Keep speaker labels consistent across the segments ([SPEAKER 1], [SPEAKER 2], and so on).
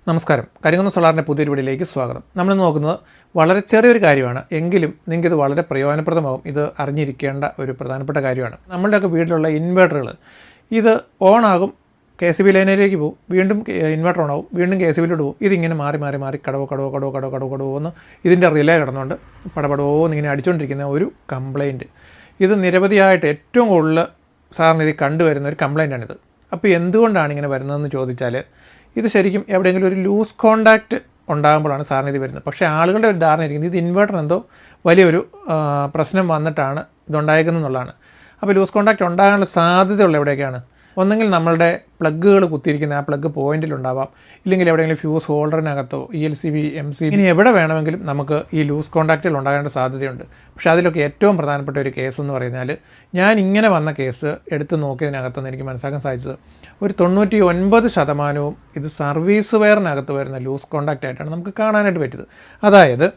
[SPEAKER 1] നമസ്കാരം. കരിങ്കുന്ന് സോളാറിൻ്റെ പുതിയൊരു വീഡിയോയിലേക്ക് സ്വാഗതം. നമ്മൾ നോക്കുന്നത് വളരെ ചെറിയൊരു കാര്യമാണ്, എങ്കിലും നിങ്ങൾക്കിത് വളരെ പ്രയോജനപ്രദമാകും. ഇത് അറിഞ്ഞിരിക്കേണ്ട ഒരു പ്രധാനപ്പെട്ട കാര്യമാണ്. നമ്മളുടെയൊക്കെ വീട്ടിലുള്ള ഇൻവേർട്ടറുകൾ ഇത് ഓണാകും, കെ സി ബി ലൈനിലേക്ക് പോകും, വീണ്ടും ഇൻവേർട്ടർ ഓണാകും, വീണ്ടും കെ സി ബിയിലോട്ട് പോകും. ഇതിങ്ങനെ മാറി മാറി മാറി കടവോ എന്ന് ഇതിൻ്റെ റിലേ കിടന്നുകൊണ്ട് പടപടോന്നിങ്ങനെ അടിച്ചുകൊണ്ടിരിക്കുന്ന ഒരു കംപ്ലയിൻറ്റ്. ഇത് നിരവധിയായിട്ട് ഏറ്റവും കൂടുതൽ സാറിന് ഇത് കണ്ടുവരുന്ന ഒരു കംപ്ലയിൻ്റാണിത്. അപ്പോൾ എന്തുകൊണ്ടാണ് ഇങ്ങനെ വരുന്നതെന്ന് ചോദിച്ചാൽ, ഇത് ശരിക്കും എവിടെയെങ്കിലും ഒരു ലൂസ് കോണ്ടാക്റ്റ് ഉണ്ടാകുമ്പോഴാണ് സാറിന് ഇത് വരുന്നത്. പക്ഷേ ആളുകളുടെ ഒരു ധാരണ ഇരിക്കുന്നത് ഇത് ഇൻവേർട്ടർ എന്തോ വലിയൊരു പ്രശ്നം വന്നിട്ടാണ് ഇതുണ്ടായിരിക്കുന്നത് എന്നുള്ളതാണ്. അപ്പോൾ ലൂസ് കോണ്ടാക്റ്റ് ഉണ്ടാകാനുള്ള സാധ്യതയുള്ള എവിടെയൊക്കെയാണ്? ഒന്നെങ്കിൽ നമ്മളുടെ പ്ലഗ്ഗുകൾ കുത്തിയിരിക്കുന്ന ആ പ്ലഗ് പോയിൻറ്റിലുണ്ടാവാം, ഇല്ലെങ്കിൽ എവിടെയെങ്കിലും ഫ്യൂസ് ഹോൾഡറിനകത്തോ ELCB MC ഇനി എവിടെ വേണമെങ്കിലും നമുക്ക് ഈ ലൂസ് കോണ്ടാക്റ്റുകൾ ഉണ്ടാകേണ്ട സാധ്യതയുണ്ട്. പക്ഷേ അതിലൊക്കെ ഏറ്റവും പ്രധാനപ്പെട്ട ഒരു കേസ് എന്ന് പറഞ്ഞാൽ, ഞാൻ ഇങ്ങനെ വന്ന കേസ് എടുത്ത് നോക്കിയതിനകത്തുനിന്ന് എനിക്ക് മനസ്സിലാക്കാൻ സാധിച്ചത് ഒരു 99% ഇത് സർവീസ് വയറിനകത്ത് വരുന്ന ലൂസ് കോണ്ടാക്റ്റ് ആയിട്ടാണ് നമുക്ക് കാണാനായിട്ട് പറ്റിയത്. അതായത്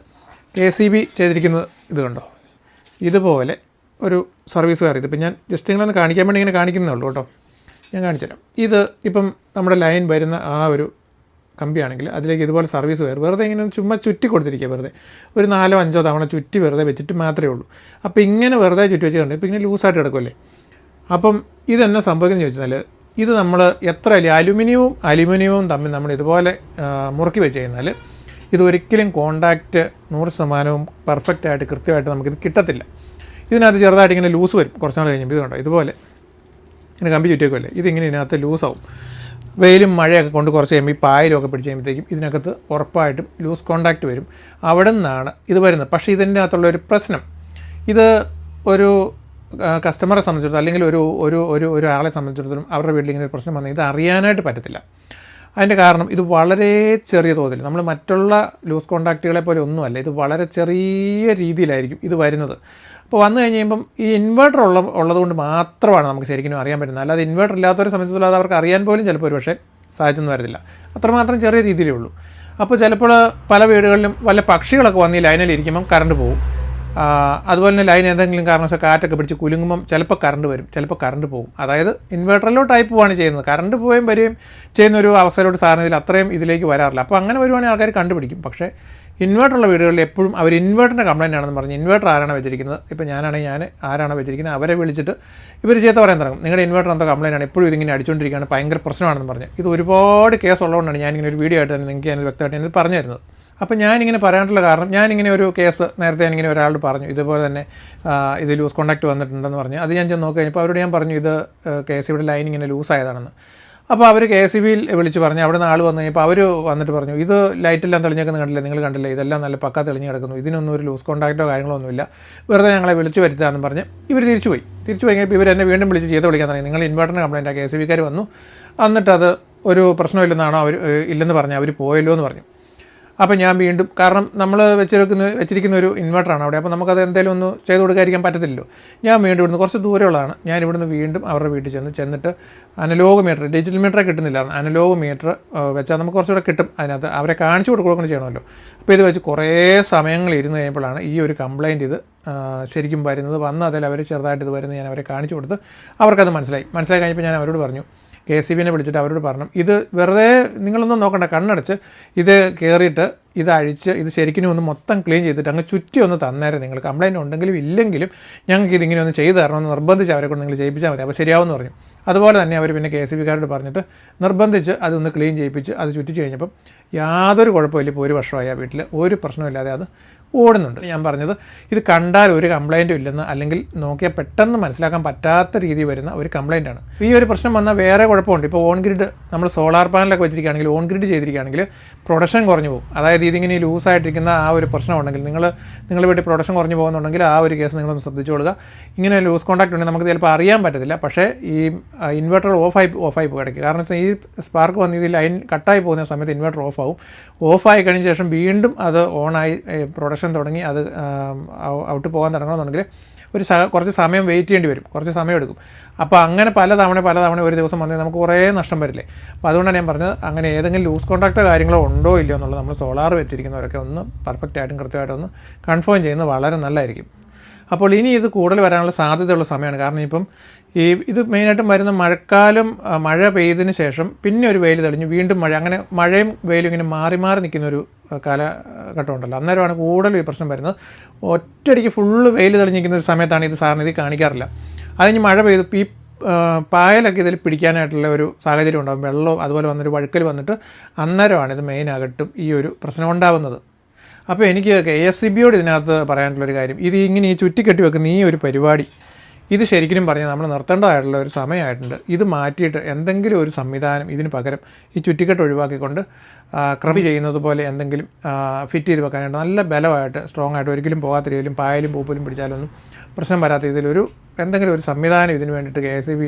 [SPEAKER 1] KCB ചെയ്തിരിക്കുന്നത് ഇത് കണ്ടോ, ഇതുപോലെ ഒരു സർവീസ് വയർ. ഇതിപ്പോൾ ഞാൻ ജസ്റ്റ് നിങ്ങളൊന്ന് കാണിക്കാൻ വേണ്ടി ഇങ്ങനെ കാണിക്കുന്നേ ഉള്ളൂ കേട്ടോ. ഞാൻ കാണിച്ചുതരാം. ഇത് ഇപ്പം നമ്മുടെ ലൈൻ വരുന്ന ആ ഒരു കമ്പിയാണെങ്കിൽ അതിലേക്ക് ഇതുപോലെ സർവീസ് വയർ വെറുതെ ഇങ്ങനെ ചുമ്മാ ചുറ്റി കൊടുത്തിരിക്കുക, വെറുതെ ഒരു 4-5 തവണ ചുറ്റി വെറുതെ വെച്ചിട്ട് മാത്രമേ ഉള്ളൂ. അപ്പോൾ ഇങ്ങനെ വെറുതെ ചുറ്റി വെച്ച് കണ്ടു ഇപ്പോൾ ഇങ്ങനെ ലൂസായിട്ട് കിടക്കുമല്ലേ. അപ്പം ഇതെന്നെ സംഭവിക്കുന്നത് ചോദിച്ചാൽ, ഇത് നമ്മൾ എത്ര അലുമിനിയവും തമ്മിൽ നമ്മൾ ഇതുപോലെ മുറുക്കി വെച്ച് കഴിഞ്ഞാൽ ഇത് ഒരിക്കലും കോണ്ടാക്റ്റ് 100% പെർഫെക്റ്റായിട്ട് കൃത്യമായിട്ട് നമുക്കിത് കിട്ടത്തില്ല. ഇതിനകത്ത് ചെറുതായിട്ട് ഇങ്ങനെ ലൂസ് വരും കുറച്ച് നാൾ കഴിയുമ്പോൾ. ഇത് കണ്ടോ, ഇതുപോലെ ഇങ്ങനെ കമ്പി ചുറ്റിയൊക്കെയല്ലേ, ഇതിങ്ങനെ ഇതിനകത്ത് ലൂസാവും. വെയിലും മഴയൊക്കെ കൊണ്ട് കുറച്ച് കഴിയുമ്പോൾ ഈ പായലൊക്കെ പിടിച്ച് കഴിയുമ്പോഴത്തേക്കും ഇതിനകത്ത് ഉറപ്പായിട്ടും ലൂസ് കോണ്ടാക്റ്റ് വരും. അവിടെ നിന്നാണ് ഇത് വരുന്നത്. പക്ഷേ ഇതിൻ്റെ അകത്തുള്ള ഒരു പ്രശ്നം, ഇത് ഒരു കസ്റ്റമറെ സംബന്ധിച്ചിടത്തോളം അല്ലെങ്കിൽ ഒരാളെ സംബന്ധിച്ചിടത്തോളം അവരുടെ വീട്ടിൽ ഇങ്ങനെ ഒരു പ്രശ്നം വന്നാൽ ഇത് അറിയാനായിട്ട് പറ്റത്തില്ല. അതിൻ്റെ കാരണം ഇത് വളരെ ചെറിയ തോതിൽ, നമ്മൾ മറ്റുള്ള ലൂസ് കോണ്ടാക്റ്റുകളെ പോലെ ഒന്നുമല്ല, ഇത് വളരെ ചെറിയ രീതിയിലായിരിക്കും ഇത് വരുന്നത്. അപ്പോൾ വന്നു കഴിയുമ്പം ഈ ഇൻവേർട്ടർ ഉള്ളതുകൊണ്ട് മാത്രമാണ് നമുക്ക് ശരിക്കും അറിയാൻ പറ്റുന്നത്. അല്ലാതെ ഇൻവേർട്ടർ ഇല്ലാത്തവരെ സംബന്ധിച്ചിടത്തോളം അത് അവർക്ക് അറിയാൻ പോലും ചിലപ്പോൾ ഒരു പക്ഷേ സാധിച്ചൊന്നും വരത്തില്ല. അത്രമാത്രം ചെറിയ രീതിയിലേ ഉള്ളൂ. അപ്പോൾ ചിലപ്പോൾ പല വീടുകളിലും വല്ല പക്ഷികളൊക്കെ വന്ന് ഈ ലൈനിൽ ഇരിക്കുമ്പം കറണ്ട് പോകും. അതുപോലെ തന്നെ ലൈൻ എന്തെങ്കിലും കാരണവശാൽ കാറ്റൊക്കെ പിടിച്ച് കുലുങ്ങുമ്പം ചിലപ്പോൾ കറണ്ട് വരും, ചിലപ്പോൾ കറണ്ട് പോകും. അതായത് ഇൻവേർട്ടറിലോട്ടായി പോവുകയാണ് ചെയ്യുന്നത്. കറണ്ട് പോവുകയും വരികയും ചെയ്യുന്ന ഒരു അവസ്ഥയിലോട്ട് സാറിന് അത്രയും ഇതിലേക്ക് വരാറില്ല. അപ്പോൾ അങ്ങനെ വരുവാണെങ്കിൽ ആൾക്കാർ കണ്ടുപിടിക്കും. പക്ഷേ ഇൻവേർട്ടറുള്ള വീടുകളിൽ എപ്പോഴും അവർ ഇൻവേർട്ടറിൻ്റെ കംപ്ലയിൻ്റ് ആണെന്ന് പറഞ്ഞ് ഇൻവേർട്ടർ ആരാണ് വെച്ചിരിക്കുന്നത്, ഇപ്പോൾ ഞാനാണെങ്കിൽ ആരാണ് വെച്ചിരിക്കുന്നത് അവരെ വിളിച്ചിട്ട് ഇവർ ചീത്ത പറയാൻ തുടങ്ങും. നിങ്ങളുടെ ഇൻവേർട്ടർ എന്തോ കംപ്ലയിൻ്റ് ആണ്, എപ്പോഴും ഇതിങ്ങനെ അടിച്ചുകൊണ്ടിരിക്കുകയാണ്, ഭയങ്കര പ്രശ്നമാണെന്ന് പറഞ്ഞ്. ഇത് ഒരുപാട് കേസ് ഉള്ളതുകൊണ്ടാണ് ഞാനിങ്ങനെ ഒരു വീഡിയോ ആയിട്ട് തന്നെ നിങ്ങൾക്ക് ഞാനിത് വ്യക്തമായിട്ട് ഞാനിത് പറഞ്ഞു തരുന്നത്. അപ്പോൾ ഞാനിങ്ങനെ പറയാനുള്ള കാരണം, ഞാനിങ്ങനെ ഒരു കേസ് നേരത്തെ ഞാനിങ്ങനെ ഒരാളോട് പറഞ്ഞു ഇതുപോലെ തന്നെ ഇത് ലൂസ് കോണ്ടാക്റ്റ് വന്നിട്ടുണ്ടെന്ന് പറഞ്ഞു. അത് ഞാൻ ചെന്ന് നോക്കി കഴിഞ്ഞപ്പോൾ അവരോട് ഞാൻ പറഞ്ഞു ഇത് KCBയുടെ ലൈൻ ഇങ്ങനെ ലൂസായതാണെന്ന്. അപ്പോൾ അവർ KCBയിൽ വിളിച്ച് പറഞ്ഞു. അവിടെ നിന്ന് ആൾ വന്നു കഴിഞ്ഞപ്പോൾ അവർ വന്നിട്ട് പറഞ്ഞു ഇത് ലൈറ്റെല്ലാം തെളിഞ്ഞേക്കുന്നത് കണ്ടില്ലേ, നിങ്ങൾ കണ്ടില്ലേ, ഇതെല്ലാം നല്ല പക്ക തെളിഞ്ഞ് കിടക്കുന്നു, ഇതിനൊന്നും ഒരു ലൂസ് കോണ്ടാക്റ്റോ കാര്യങ്ങളോ ഒന്നുമില്ല, വെറുതെ ഞങ്ങളെ വിളിച്ച് വരുത്താമെന്ന് പറഞ്ഞ് ഇവർ തിരിച്ചു പോയി കഴിഞ്ഞപ്പോൾ ഇവർ എന്നെ വീണ്ടും വിളിച്ച് ചീത്ത വിളിക്കാൻ തുടങ്ങി. നിങ്ങൾ ഇൻവേർട്ടറിന് കംപ്ലയിൻ്റ് KCBക്കാർ വന്നു, എന്നിട്ടത് ഒരു പ്രശ്നമില്ലെന്നാണോ ഇല്ലെന്ന് പറഞ്ഞു, അവർ പോയല്ലോ എന്ന് പറഞ്ഞു. അപ്പോൾ ഞാൻ വീണ്ടും, കാരണം നമ്മൾ വെച്ചിരിക്കുന്ന ഒരു ഇൻവേർട്ടറാണ് അവിടെ, അപ്പോൾ നമുക്കത് എന്തെങ്കിലും ഒന്ന് ചെയ്ത് കൊടുക്കാതിരിക്കാൻ പറ്റത്തില്ലല്ലോ. ഞാൻ വീണ്ടും ഇവിടുന്ന് കുറച്ച് ദൂരമുള്ളതാണ്, ഞാൻ ഇവിടുന്ന് വീണ്ടും അവരുടെ വീട്ടിൽ ചെന്നിട്ട് അനലോഗ് മീറ്റർ, ഡിജിറ്റൽ മീറ്ററെ കിട്ടുന്നില്ല, അനലോഗ് മീറ്റർ വെച്ചാൽ നമുക്ക് കുറച്ചുകൂടെ കിട്ടും. അതിനകത്ത് അവരെ കാണിച്ചു കൊടുക്കുകയും ചെയ്യണമല്ലോ. അപ്പോൾ ഇത് വെച്ച് കുറേ സമയങ്ങൾ ഇരുന്ന് കഴിയുമ്പോഴാണ് ഈ ഒരു കംപ്ലയിൻറ്റ് ഇത് ശരിക്കും വരുന്നത്. വന്ന് അതിൽ അവർ ചെറുതായിട്ട് ഇത് വരുന്നത് ഞാൻ അവരെ കാണിച്ചു കൊടുത്ത് അവർക്കത് മനസ്സിലായി കഴിഞ്ഞപ്പോൾ ഞാൻ അവരോട് പറഞ്ഞു, KCBനെ വിളിച്ചിട്ട് അവരോട് പറഞ്ഞു ഇത് വെറുതെ നിങ്ങളൊന്നും നോക്കണ്ട, കണ്ണടച്ച് ഇത് കയറിയിട്ട് ഇത് അഴിച്ച് ഇത് ശരിക്കും ഒന്ന് മൊത്തം ക്ലീൻ ചെയ്തിട്ട് അങ്ങ് ചുറ്റി ഒന്ന് തന്നേരം, നിങ്ങൾ കംപ്ലയിൻറ്റ് ഉണ്ടെങ്കിലും ഇല്ലെങ്കിലും ഞങ്ങൾക്ക് ഇതിങ്ങനെ ഒന്ന് ചെയ്ത് തരണമെന്ന് നിർബന്ധിച്ച് അവരെ കൊണ്ട് നിങ്ങൾ ചെയ്യിപ്പിച്ചാൽ മതി, അപ്പോൾ ശരിയാവുമെന്ന് പറഞ്ഞു. അതുപോലെ തന്നെ അവർ പിന്നെ KCBക്കാരോട് പറഞ്ഞിട്ട് നിർബന്ധിച്ച് അതൊന്ന് ക്ലീൻ ചെയ്യിപ്പിച്ച് അത് ചുറ്റിച്ച് കഴിഞ്ഞപ്പം യാതൊരു കുഴപ്പമില്ല. ഇപ്പോൾ 1 വർഷമായി ആ വീട്ടിൽ ഒരു പ്രശ്നമില്ലാതെ അത് ഓടുന്നുണ്ട്. ഞാൻ പറഞ്ഞത് ഇത് കണ്ടാൽ ഒരു കംപ്ലയിൻറ്റും ഇല്ലെന്ന്, അല്ലെങ്കിൽ നോക്കിയാൽ പെട്ടെന്ന് മനസ്സിലാക്കാൻ പറ്റാത്ത രീതി വരുന്ന ഒരു കംപ്ലയിൻ്റാണ്. ഈ ഒരു പ്രശ്നം വന്നാൽ വേറെ കുഴപ്പമുണ്ട്. ഇപ്പോൾ ഓൺ ഗ്രിഡ് നമ്മൾ സോളാർ പാനലൊക്കെ വെച്ചിരിക്കുകയാണെങ്കിൽ, ഓൺ ഗ്രിഡ് ചെയ്തിരിക്കുകയാണെങ്കിൽ പ്രൊഡക്ഷൻ കുറഞ്ഞു പോകും. അതായത് ഇതിങ്ങനെ ലൂസായിട്ടിരിക്കുന്ന ആ ഒരു പ്രശ്നം ഉണ്ടെങ്കിൽ, നിങ്ങൾ വീട്ടിൽ പ്രൊഡക്ഷൻ കുറഞ്ഞു പോകുന്നുണ്ടെങ്കിൽ ആ ഒരു കേസ് നിങ്ങളൊന്ന് ശ്രദ്ധിച്ചു കൊടുക്കുക. ഇങ്ങനെ ലൂസ് കോണ്ടാക്റ്റ് ഉണ്ടെങ്കിൽ നമുക്ക് ചിലപ്പോൾ അറിയാൻ പറ്റത്തില്ല. പക്ഷേ ഈ ഇൻവെർട്ടർ ഓഫായി പോകും ഇടയ്ക്ക്. കാരണം വെച്ചാൽ ഈ സ്പാർക്ക് വന്ന് ഈ ലൈൻ കട്ടായി പോകുന്ന സമയത്ത് ഇൻവെർട്ടർ ഓഫായി കഴിഞ്ഞ ശേഷം വീണ്ടും അത് ഓണായി പ്രൊഡക്ഷൻ തുടങ്ങി അത് ഔട്ട് പോകാൻ തുടങ്ങണമെന്നുണ്ടെങ്കിൽ കുറച്ച് സമയം വെയിറ്റ് ചെയ്യേണ്ടി വരും, കുറച്ച് സമയം എടുക്കും. അപ്പോൾ അങ്ങനെ പല തവണ ഒരു ദിവസം വന്നാൽ നമുക്ക് കുറേ നഷ്ടം വരില്ലേ. അപ്പോൾ അതുകൊണ്ടാണ് ഞാൻ പറഞ്ഞത്, അങ്ങനെ ഏതെങ്കിലും ലൂസ് കോണ്ടാക്റ്റോ കാര്യങ്ങളോ ഉണ്ടോ ഇല്ലയോ എന്നുള്ളത് നമ്മൾ സോളാർ വെച്ചിരിക്കുന്നവരൊക്കെ ഒന്ന് പെർഫെക്റ്റായിട്ടും കൃത്യമായിട്ടും ഒന്ന് കൺഫേം ചെയ്യുന്നത് വളരെ നല്ലതായിരിക്കും. അപ്പോൾ ഇനി ഇത് കൂടുതൽ വരാനുള്ള സാധ്യതയുള്ള സമയമാണ്. കാരണം ഇപ്പം ഇത് മെയിനായിട്ടും വരുന്ന മഴക്കാലം, മഴ പെയ്തതിന് ശേഷം പിന്നെ ഒരു വെയിൽ തെളിഞ്ഞു വീണ്ടും മഴ, അങ്ങനെ മഴയും വെയിലും ഇങ്ങനെ മാറി മാറി നിൽക്കുന്നൊരു കാലഘട്ടം ഉണ്ടല്ലോ. അന്നേരമാണ് കൂടുതലും ഈ പ്രശ്നം വരുന്നത്. ഒറ്റയടിക്ക് ഫുള്ള് വെയിൽ തെളിഞ്ഞിരിക്കുന്ന ഒരു സമയത്താണ് ഇത് സാറിന് ഇത് കാണിക്കാറില്ല. അതിന് മഴ പെയ്തു ഈ പായലൊക്കെ ഇതിൽ പിടിക്കാനായിട്ടുള്ള ഒരു സാഹചര്യം ഉണ്ടാകും. വെള്ളവും അതുപോലെ വന്നൊരു വഴുക്കൽ വന്നിട്ട് അന്നേരമാണ് ഇത് മെയിനാകട്ടും ഈ ഒരു പ്രശ്നം ഉണ്ടാകുന്നത്. അപ്പോൾ എനിക്ക് KSEBയോട് ഇതിനകത്ത് പറയാനുള്ളൊരു കാര്യം, ഇത് ഇങ്ങനെ ഈ ചുറ്റിക്കെട്ടി വെക്കുന്ന ഈ ഒരു പരിപാടി ഇത് ശരിക്കും പറഞ്ഞാൽ നമ്മൾ നിർത്തേണ്ടതായിട്ടുള്ള ഒരു സമയമായിട്ടുണ്ട്. ഇത് മാറ്റിയിട്ട് എന്തെങ്കിലും ഒരു സംവിധാനം ഇതിന് പകരം ഈ ചുറ്റിക്കെട്ട് ഒഴിവാക്കിക്കൊണ്ട് ക്രമി ചെയ്യുന്നത് പോലെ എന്തെങ്കിലും ഫിറ്റ് ചെയ്ത് വെക്കാനായിട്ട് നല്ല ബലമായിട്ട് സ്ട്രോങ് ആയിട്ട് ഒരിക്കലും പോകാത്ത രീതിയിലും പായലും പൂപ്പലും പിടിച്ചാലൊന്നും പ്രശ്നം വരാത്ത രീതിയിലൊരു എന്തെങ്കിലും ഒരു സംവിധാനം ഇതിന് വേണ്ടിയിട്ട് KSEB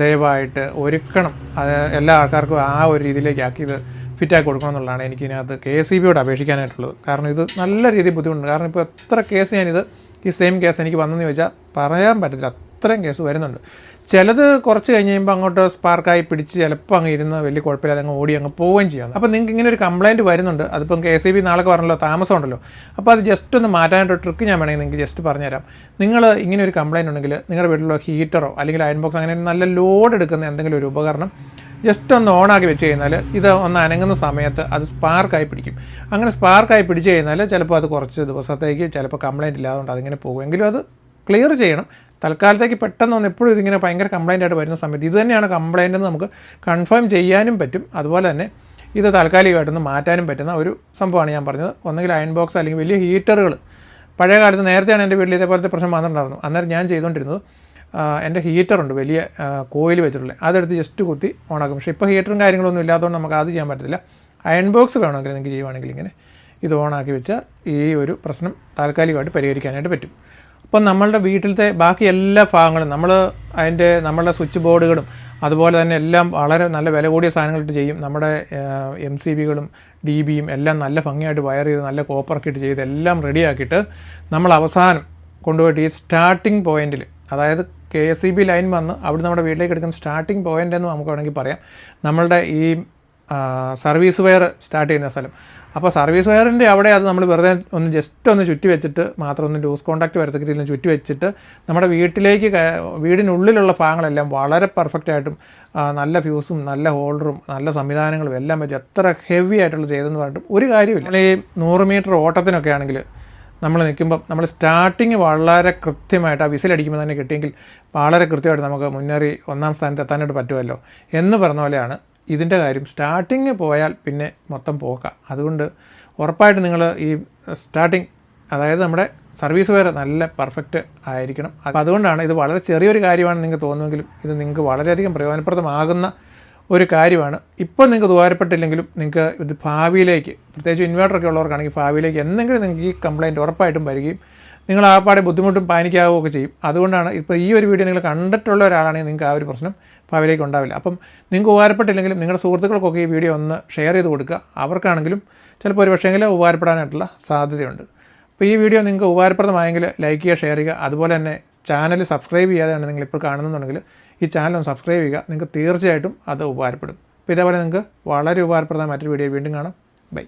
[SPEAKER 1] ദയവായിട്ട് ഒരുക്കണം. അത് എല്ലാ ആൾക്കാർക്കും ആ ഒരു രീതിയിലേക്ക് ആക്കി ഇത് ഫിറ്റാക്കി കൊടുക്കണം എന്നുള്ളതാണ് എനിക്കിതിനകത്ത് KSEBയോട് അപേക്ഷിക്കാനായിട്ടുള്ളത്. കാരണം ഇത് നല്ല രീതിയിൽ ബുദ്ധിമുട്ടുണ്ട്. കാരണം ഇപ്പോൾ എത്ര കേസ് ഞാനിത് ഈ സെയിം കേസ് എനിക്ക് വന്നെന്ന് ചോദിച്ചാൽ പറയാൻ പറ്റത്തില്ല, അത്രയും കേസ് വരുന്നുണ്ട്. ചിലത് കുറച്ച് കഴിഞ്ഞ് കഴിയുമ്പോൾ അങ്ങോട്ട് സ്പാർക്കായി പിടിച്ച് ചിലപ്പോൾ അങ്ങ് ഇരുന്ന് വലിയ കുഴപ്പമില്ലാതെ അങ്ങ് ഓടി അങ്ങ് പോവുകയും ചെയ്യാം. അപ്പോൾ നിങ്ങൾക്ക് ഇങ്ങനെ ഒരു കംപ്ലയിൻറ്റ് വരുന്നുണ്ട്, അതിപ്പം KSEB നാളെ പറഞ്ഞല്ലോ, താമസം ഉണ്ടല്ലോ. അപ്പോൾ അത് ജസ്റ്റ് ഒന്ന് മാറ്റാനായിട്ട് ട്രിക്ക് ഞാൻ വേണമെങ്കിൽ നിങ്ങൾക്ക് ജസ്റ്റ് പറഞ്ഞുതരാം. നിങ്ങൾ ഇങ്ങനെ ഒരു കംപ്ലയിൻറ്റ് ഉണ്ടെങ്കിൽ നിങ്ങളുടെ വീട്ടിലുള്ള ഹീറ്ററോ അല്ലെങ്കിൽ അയൺ ബോക്സ് അങ്ങനെ നല്ല ലോഡ് എടുക്കുന്ന എന്തെങ്കിലും ഒരു ഉപകരണം ജസ്റ്റ് ഒന്ന് ഓണാക്കി വെച്ച് കഴിഞ്ഞാൽ ഇത് ഒന്ന് അനങ്ങുന്ന സമയത്ത് അത് സ്പാർക്കായി പിടിക്കും. അങ്ങനെ സ്പാർക്കായി പിടിച്ച് കഴിഞ്ഞാൽ ചിലപ്പോൾ അത് കുറച്ച് ദിവസത്തേക്ക് ചിലപ്പോൾ കംപ്ലയിൻറ്റ് ഇല്ലാതുകൊണ്ട് അതിങ്ങനെ പോകും. എങ്കിലും അത് ക്ലിയർ ചെയ്യണം. തൽക്കാലത്തേക്ക് പെട്ടെന്ന് എപ്പോഴും ഇതിങ്ങനെ ഭയങ്കര കംപ്ലയിൻ്റ് ആയിട്ട് വരുന്ന സമയത്ത് ഇത് തന്നെയാണ് കംപ്ലയിൻ്റ് എന്ന് നമുക്ക് കൺഫേം ചെയ്യാനും പറ്റും. അതുപോലെ തന്നെ ഇത് താൽക്കാലികമായിട്ടൊന്ന് മാറ്റാനും പറ്റുന്ന ഒരു സംഭവമാണ് ഞാൻ പറഞ്ഞത്. ഒന്നുകിൽ അയൺ ബോക്സ് അല്ലെങ്കിൽ വലിയ ഹീറ്ററുകൾ. പഴയ കാലത്ത് നേരത്തെയാണ് എൻ്റെ വീട്ടിൽ ഇതേപോലത്തെ പ്രശ്നം വന്നിട്ടുണ്ടായിരുന്നു. അന്നേരം ഞാൻ ചെയ്തുകൊണ്ടിരുന്നത് എൻ്റെ ഹീറ്ററുണ്ട് വലിയ കോയിൽ വെച്ചിട്ടുള്ളത്, അതെടുത്ത് ജസ്റ്റ് കുത്തി ഓണാക്കും. പക്ഷേ ഇപ്പോൾ ഹീറ്ററും കാര്യങ്ങളൊന്നും ഇല്ലാത്തതുകൊണ്ട് നമുക്ക് അത് ചെയ്യാൻ പറ്റത്തില്ല. അയൺ ബോക്സ് വേണമെങ്കിൽ നിങ്ങൾക്ക് ചെയ്യുവാണെങ്കിൽ ഇങ്ങനെ ഇത് ഓണാക്കി വെച്ചാൽ ഈ ഒരു പ്രശ്നം താൽക്കാലികമായിട്ട് പരിഹരിക്കാനായിട്ട് പറ്റും. അപ്പം നമ്മളുടെ വീട്ടിലത്തെ ബാക്കി എല്ലാ ഭാഗങ്ങളും നമ്മളുടെ സ്വിച്ച് ബോർഡുകളും അതുപോലെ തന്നെ എല്ലാം വളരെ നല്ല വില കൂടിയ സാധനങ്ങളിട്ട് ചെയ്യും. നമ്മുടെ MCBകളും DBയും എല്ലാം നല്ല ഭംഗിയായിട്ട് വയർ ചെയ്ത് നല്ല കോപ്പറൊക്കെ ഇട്ട് ചെയ്ത് എല്ലാം റെഡിയാക്കിയിട്ട് നമ്മൾ അവസാനം കൊണ്ടുപോയിട്ട് ഈ സ്റ്റാർട്ടിങ് പോയിൻറ്റിൽ, അതായത് KSEB ലൈൻ വന്ന് അവിടെ നമ്മുടെ വീട്ടിലേക്ക് എടുക്കുന്ന സ്റ്റാർട്ടിങ് പോയിൻ്റ് എന്ന് നമുക്ക് വേണമെങ്കിൽ പറയാം, നമ്മളുടെ ഈ സർവീസ് വയർ സ്റ്റാർട്ട് ചെയ്യുന്ന സ്ഥലം. അപ്പോൾ സർവീസ് വയറിൻ്റെ അവിടെ അത് നമ്മൾ വെറുതെ ഒന്ന് ജസ്റ്റ് ഒന്ന് ചുറ്റി വെച്ചിട്ട് മാത്രം ഒന്ന് ലൂസ് കോൺടാക്റ്റ് വരത്തക്ക രീതിയിൽ ചുറ്റി വെച്ചിട്ട് നമ്മുടെ വീടിനുള്ളിലുള്ള ഭാഗങ്ങളെല്ലാം വളരെ പെർഫെക്റ്റായിട്ടും നല്ല ഫ്യൂസും നല്ല ഹോൾഡറും നല്ല സംവിധാനങ്ങളും എല്ലാം വെച്ച് എത്ര ഹെവി ആയിട്ടുള്ള ചെയ്തെന്ന് പറഞ്ഞിട്ട് ഒരു കാര്യമില്ല. നമ്മൾ ഈ 100 മീറ്റർ ഓട്ടത്തിനൊക്കെ ആണെങ്കിൽ നമ്മൾ നിൽക്കുമ്പം നമ്മൾ സ്റ്റാർട്ടിങ് വളരെ കൃത്യമായിട്ട് ആ വിസിലടിക്കുമ്പോൾ തന്നെ കിട്ടിയെങ്കിൽ വളരെ കൃത്യമായിട്ട് നമുക്ക് മുന്നേറി 1ാം സ്ഥാനത്ത് എത്താനായിട്ട് പറ്റുമല്ലോ എന്ന് പറഞ്ഞ പോലെയാണ് ഇതിൻ്റെ കാര്യം. സ്റ്റാർട്ടിങ് പോയാൽ പിന്നെ മൊത്തം പോക്കാം. അതുകൊണ്ട് ഉറപ്പായിട്ട് നിങ്ങൾ ഈ സ്റ്റാർട്ടിങ്, അതായത് നമ്മുടെ സർവീസ് വയർ നല്ല പെർഫെക്റ്റ് ആയിരിക്കണം. അപ്പോൾ അതുകൊണ്ടാണ് ഇത് വളരെ ചെറിയൊരു കാര്യമാണെന്ന് നിങ്ങൾക്ക് തോന്നുമെങ്കിലും ഇത് നിങ്ങൾക്ക് വളരെയധികം പ്രയോജനപ്രദമാകുന്ന ഒരു കാര്യമാണ്. ഇപ്പോൾ നിങ്ങൾക്ക് ഉപകാരപ്പെട്ടില്ലെങ്കിലും നിങ്ങൾക്ക് ഇത് ഭാവിയിലേക്ക്, പ്രത്യേകിച്ച് ഇൻവേർട്ടറൊക്കെ ഉള്ളവർക്കാണെങ്കിൽ ഭാവിയിലേക്ക് എന്തെങ്കിലും നിങ്ങൾക്ക് ഈ കംപ്ലയിൻറ്റ് ഉറപ്പായിട്ടും വരികയും നിങ്ങൾ ആ പാടെ ബുദ്ധിമുട്ടും പാനിക്കാവുകയൊക്കെ ചെയ്യും. അതുകൊണ്ടാണ് ഇപ്പോൾ ഈ ഒരു വീഡിയോ നിങ്ങൾ കണ്ടിട്ടുള്ള ഒരാളാണെങ്കിൽ നിങ്ങൾക്ക് ആ ഒരു പ്രശ്നം ഭാവിയിലേക്ക് ഉണ്ടാവില്ല. അപ്പം നിങ്ങൾക്ക് ഉപകാരപ്പെട്ടില്ലെങ്കിലും നിങ്ങളുടെ സുഹൃത്തുക്കൾക്കൊക്കെ ഈ വീഡിയോ ഒന്ന് ഷെയർ ചെയ്ത് കൊടുക്കുക. അവർക്കാണെങ്കിലും ചിലപ്പോൾ ഒരു പക്ഷേങ്കിലും ഉപകാരപ്പെടാനായിട്ടുള്ള സാധ്യതയുണ്ട്. അപ്പോൾ ഈ വീഡിയോ നിങ്ങൾക്ക് ഉപകാരപ്രദമായെങ്കിൽ ലൈക്ക് ചെയ്യുക, ഷെയർ ചെയ്യുക. അതുപോലെ തന്നെ ചാനൽ സബ്സ്ക്രൈബ് ചെയ്യാതെയാണ് നിങ്ങളിപ്പോൾ കാണുന്നുണ്ടെങ്കിൽ ഈ ചാനൽ ഒന്ന് സബ്സ്ക്രൈബ് ചെയ്യുക. നിങ്ങൾക്ക് തീർച്ചയായിട്ടും അത് ഉപകാരപ്പെടും. അപ്പോൾ ഇതേപോലെ നിങ്ങൾക്ക് വളരെ ഉപകാരപ്രദമായ മറ്റൊരു വീഡിയോ വീണ്ടും കാണാം. ബൈ.